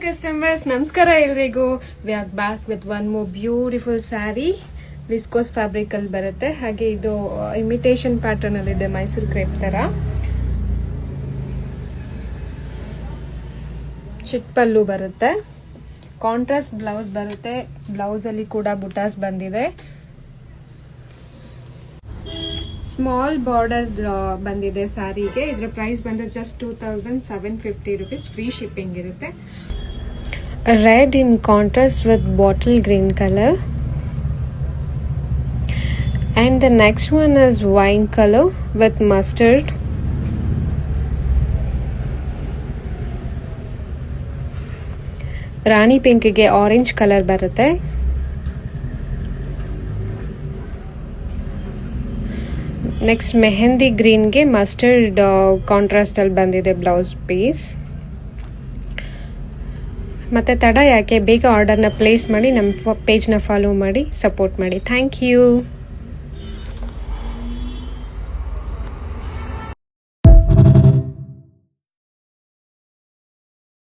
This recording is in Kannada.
ಕಸ್ಟಮರ್ಸ್, ನಮಸ್ಕಾರ ಎಲ್ರಿಗೂ. We are back with one more beautiful sari. Viscose fabric ಅಲ್ಲಿ ಬರುತ್ತೆ. ಹಾಗೆ ಇದು ಇಮಿಟೇಷನ್ ಪ್ಯಾಟರ್ನ್ ಅಲ್ಲಿ ಇದೆ, ಮೈಸೂರು ಕ್ರೇಪ್ ತರ. ಚಿಟ್ ಪಲ್ಲು ಬರುತ್ತೆ, ಕಾಂಟ್ರಾಸ್ಟ್ ಬ್ಲೌಸ್ ಬರುತ್ತೆ. ಬ್ಲೌಸ್ ಅಲ್ಲಿ ಕೂಡ ಬುಟಾಸ್ ಬಂದಿದೆ. ಸ್ಮಾಲ್ ಬಾರ್ಡರ್ಸ್ ಬಂದಿದೆ ಸ್ಯಾರಿಗೆ. ಇದರ ಪ್ರೈಸ್ ಬಂದು ಜಸ್ಟ್ 2750 rupees. ಫ್ರೀ ಶಿಪ್ಪಿಂಗ್ ಇರುತ್ತೆ. Red in contrast with bottle green colour, and the next one is wine color with mustard. Rani pink ಗೆ ಆರೆಂಜ್ ಕಲರ್ ಬರುತ್ತೆ. ನೆಕ್ಸ್ಟ್ ಮೆಹಂದಿ ಗ್ರೀನ್ ಗೆ ಮಸ್ಟರ್ಡ್ ಕಾಂಟ್ರಾಸ್ಟ್ ಅಲ್ಲಿ ಬಂದಿದೆ ಬ್ಲೌಸ್ ಪೀಸ್. ಮತ್ತೆ ತಡ ಯಾಕೆ, ಬೇಗ ಆರ್ಡರ್ನ ಪ್ಲೇಸ್ ಮಾಡಿ ನಮ್ಮ ಪೇಜ್ನ ಫಾಲೋ ಮಾಡಿ ಸಪೋರ್ಟ್ ಮಾಡಿ. Thank you.